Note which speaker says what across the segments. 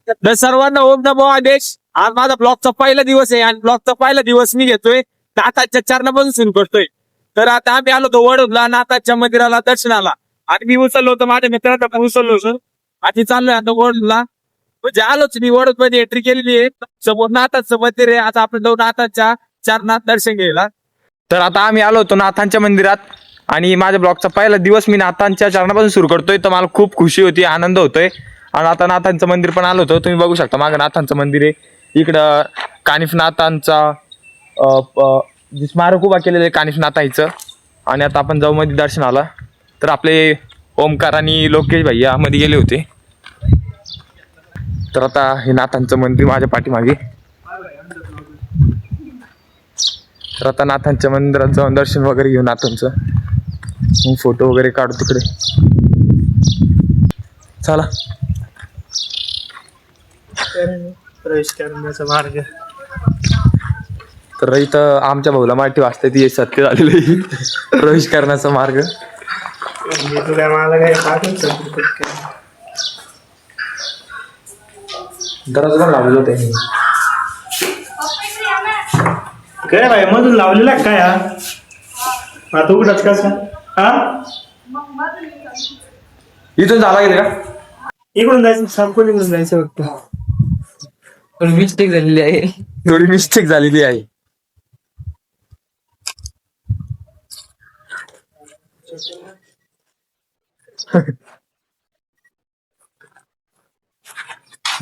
Speaker 1: तर सर्वांना ओम नमो आदेश. आज माझा ब्लॉगचा पहिला दिवस आहे आणि ब्लॉगचा पहिला दिवस मी घेतोय नाथाच्या चरणापासून सुरू करतोय. तर आता आम्ही आलो होतो वडोदला नाथाच्या मंदिराला दर्शनाला आणि मी उचललो होतो माझ्या मित्राला पण उचललो होतं. आणि चाललोय आता वडोदला. म्हणजे आलोच मी वडोद मध्ये एंट्री केलेली आहे. समोर नाथाचं मंदिर आहे. आता आपण जाऊ नाथाच्या चरणात दर्शन घ्यायला. तर आता आम्ही आलो होतो नाथांच्या मंदिरात आणि माझ्या ब्लॉगचा पहिला दिवस मी नाथांच्या चरणापासून सुरू करतोय. तर मला खूप खुशी होती, आनंद होतोय. आणि आता नाथांचं मंदिर पण आलं होतं. तुम्ही बघू शकता मागं नाथांचं मंदिर आहे. इकडं कानिफनाथांचा जे स्मारक उभा केलेलं आहे कानिफनाथांचं. आणि आता आपण जाऊ मध्ये दर्शनाला. तर आपले ओमकार आणि लोकेश भैया मध्ये गेले होते. तर आता हे नाथांचं मंदिर माझ्या पाठीमागे. तर आता नाथांच्या मंदिरात जाऊन दर्शन वगैरे घेऊ नाथांचं. मग फोटो वगैरे काढू तिकडे. चला.
Speaker 2: प्रवेश करण्याचा मार्ग.
Speaker 1: तर इथं आमच्या भाऊला मराठी वाचता ती सत्य झालेलं आहे. प्रवेश करण्याचा मार्ग.
Speaker 2: तुला मला काही सांगूच
Speaker 1: दरवाजा पण लावलेलं होतं.
Speaker 2: काय भाई मधून लावलेला काय हा तू कुठंच कसा हा
Speaker 1: इथून झाला गेलं का?
Speaker 2: इकडून जायचं संपून इकडून जायचं फक्त.
Speaker 3: थोडी मिस्टेक झालेली आहे.
Speaker 1: थोडी मिस्टेक झालेली आहे.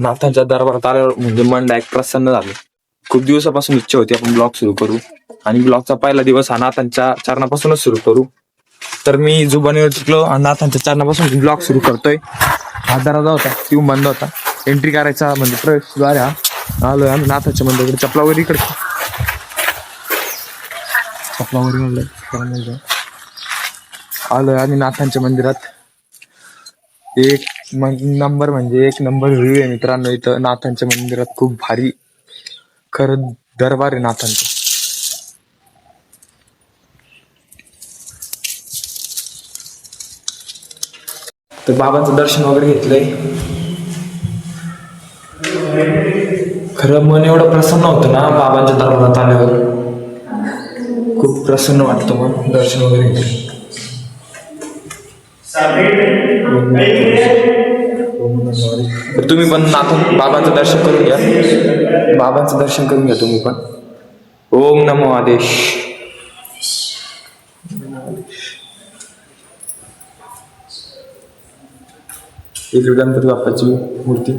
Speaker 1: नाथांच्या दरबारात आल्यावर म्हणजे मन डायरेक्ट प्रसन्न झालं. खूप दिवसापासून इच्छा होती आपण ब्लॉग सुरू करू आणि ब्लॉगचा पहिला दिवस हा नाथांच्या चरणापासूनच सुरू करू. तर मी जुबानीवर टिकलो आणि नाथांच्या चरणापासून ब्लॉग सुरू करतोय. हा दरवाजा होता ती बंद होता. एंट्री करायचा म्हणजे प्रवेशद्वार हा. आलोय आम्ही नाथाच्या मंदिराकडे. चपलावरी इकडे चपलावरी म्हणलं आलोय आम्ही नाथांच्या मंदिरात. एक नंबर म्हणजे एक नंबर व्ह्यू आहे मित्रांनो. इथं नाथांच्या मंदिरात खूप भारी खरं दरबार आहे नाथांचा. तर बाबांचं दर्शन वगैरे घेतलंय. खरं मन एवढं प्रसन्न होतं ना बाबांच्या दरबारात आल्यावर. खूप प्रसन्न वाटतं मग दर्शन वगैरे घेतलं. तर तुम्ही पण नाथां बाबांचं दर्शन करून घ्या. बाबांचं दर्शन करून घ्या तुम्ही पण. ओम नमो आदेश. इकडे गणपती बाप्पाची मूर्ती.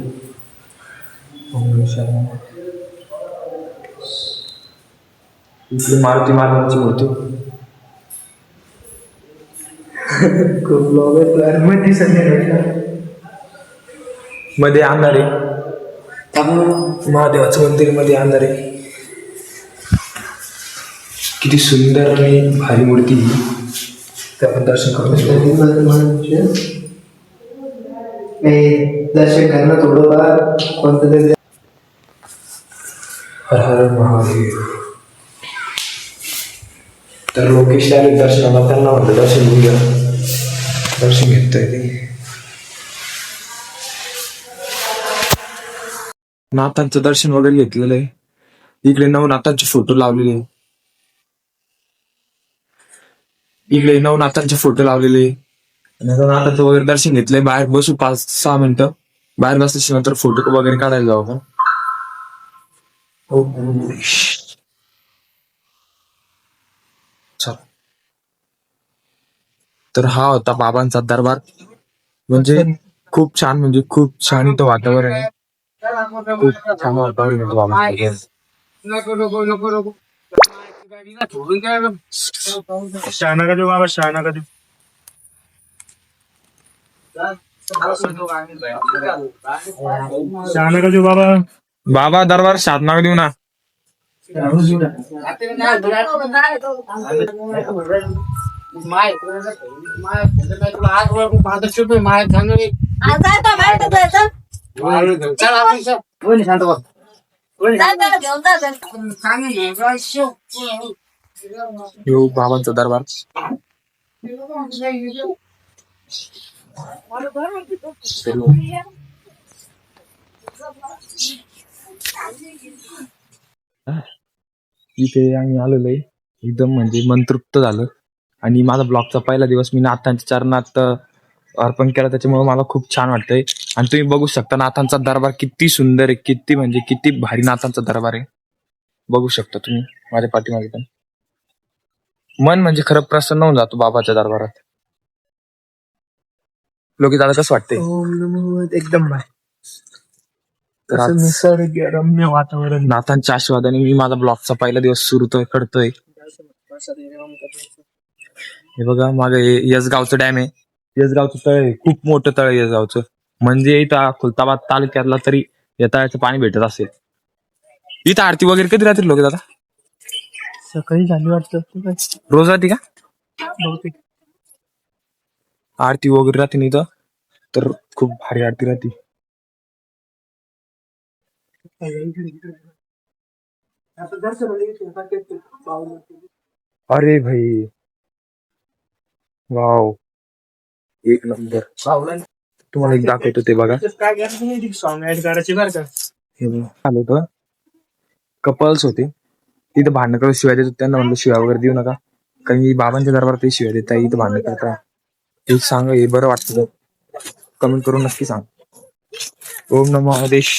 Speaker 1: इकडे मारुती महाराजांची मूर्ती.
Speaker 2: खूप लोक मध्ये दिसत
Speaker 1: मध्ये अंधारे महादेवाचं मंदिर मध्ये अंधारे. किती सुंदर आणि भारी मूर्ती. ते आपण दर्शन करू.
Speaker 2: दर्शन करणं थोडंफार कोणतं तरी.
Speaker 1: हर हर महादेव. तर लोकेश आले दर्शनाला. त्यांना म्हणलं दर्शन घेऊन घ्या. दर्शन घेतोय ते. नाथांचं दर्शन वगैरे घेतलेलं आहे. इकडे नवनाथांचे फोटो लावलेले. इकडे नवनाथांचे फोटो लावलेले. नाथांचं वगैरे दर्शन घेतलंय. बाहेर बसू 5-6 मिनिटं. बाहेर बसल्याच्या नंतर फोटो वगैरे काढायला जाऊ आपण. चल. तर हा होता बाबांचा दरबार. म्हणजे खूप छान म्हणजे खूप छान इथं वातावरण आहे. खूप छान वातावरण आहे बाबांचं.
Speaker 2: शहाणा का देऊ बाबा शहाणा का देऊ. शहाणा का देऊ बाबा.
Speaker 1: बाबा दरबार शादनाग देऊ ना. यो बाबांचा दरबार.
Speaker 4: इथे आम्ही आलेलो आहे. एकदम म्हणजे मंतृप्त झालं. आणि माझा ब्लॉगचा पहिला दिवस मी नाथांच्या चरणात अर्पण केला, त्याच्यामुळे मला खूप छान वाटतंय. आणि तुम्ही बघू शकता नाथांचा दरबार किती सुंदर आहे, किती म्हणजे किती भारी नाथांचा दरबार आहे. बघू शकता तुम्ही माझ्या पाठीमागे पण. मन म्हणजे खरं प्रसन्न होऊन जातो बाबाच्या दरबारात. लोकी दादा कसं वाटतंय?
Speaker 3: एकदम भारी.
Speaker 4: तर आज
Speaker 3: निसर्ग रम्य वातावरण.
Speaker 4: नाथांच्या आशीर्वादाने मी माझा ब्लॉगचा पहिला दिवस सुरू करतोय. हे बघा मागे यसगावचं डॅम आहे. यसगावचं तळ आहे, खूप मोठं तळ आहे यसगावचं. म्हणजे इथं खुलताबाद तालुक्यातला तरी या तळ्याचं पाणी भेटत असेल. इथं आरती वगैरे कधी राहतील लोक दादा?
Speaker 3: सकाळी झाली वाटतं.
Speaker 4: रोज राहते का
Speaker 3: बहुतेक.
Speaker 4: आरती वगैरे राहते ना इथं? तर खूप भारी आरती राहते. अरे भाई वाव, एक नंबर. तुम्हाला एक दाखवतो ते बघा.
Speaker 2: सॉंग ऍड करायची बरं का.
Speaker 4: हे बघा, आलं होतं कपल्स होते तिथं भांडण करत शिवाय देत होते. त्यांना म्हणलं शिवाय वगैरे देऊ नका, कारण की बाबांच्या दरबारात ते शिवाय देता, इथं भांडण करता. हे सांग, हे बरं वाटतं. कमेंट करून नक्की सांग. ओम नमो महादेश.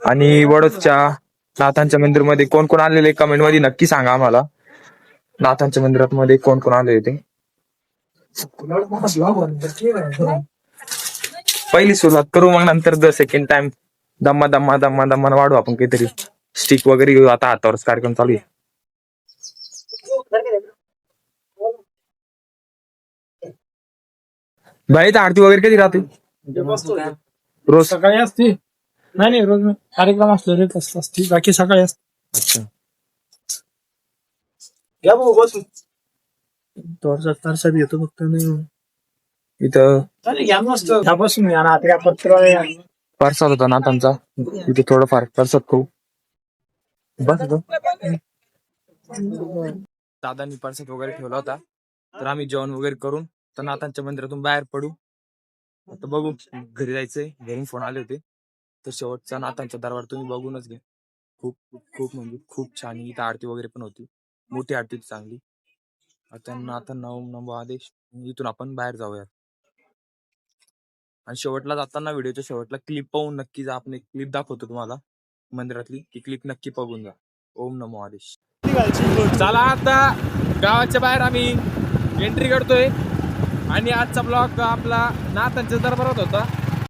Speaker 4: आणि वडोदच्या नाथांच्या मंदिरमध्ये कोण कोण आलेले कमेंट मध्ये नक्की सांगा आम्हाला. नाथांच्या मंदिरात मध्ये कोण कोण आले होते. पहिली सुरुवात करू, मग नंतर द सेकंड टाइम दम्मा दम्मा दम्मा दम्मा वाढू आपण काहीतरी. स्टिक वगैरे घेऊ, आता हातावरच कार्यक्रम चालू आहे. बाई तर आरती वगैरे कधी राहते? रोज
Speaker 2: सकाळी असते. नाही रोज नाही. कार्यक्रम असले रे तसं असते, बाकी सकाळी असते.
Speaker 4: अच्छा.
Speaker 2: या भाऊ बसून थोडसा तरसात घेतो फक्त. नाही
Speaker 4: इथं
Speaker 2: घ्या मस्त त्यापासून या ना त्या पत्र
Speaker 4: परसाद होता नाथांचा. इथे थोडंफार परसाद खाऊ बस होतं. दादांनी परसाद वगैरे ठेवला होता, तर आम्ही जेवण वगैरे करून तर नाथांच्या मंदिरातून बाहेर पडू. आता बघू, घरी जायचंय. घरून फोन आले होते. तर शेवटचा नाथांचा दरबार तुम्ही बघूनच घ्या. खूप खूप खूप म्हणजे खूप छान. इथं आरती वगैरे पण होती, मोठी आरती होती चांगली. आता नाथांना ओम नमो आदेश. इथून आपण बाहेर जाऊयात. आणि शेवटला जाताना व्हिडिओच्या शेवटला क्लिप पाहून नक्की जा. आपण एक क्लिप दाखवतो तुम्हाला मंदिरातली, ती क्लिप नक्की बघून जा. ओम नमो आदेश.
Speaker 1: चला आता गावाच्या बाहेर आम्ही एंट्री करतोय. आणि आजचा ब्लॉग आपला नाथांच्या दरबारात होता.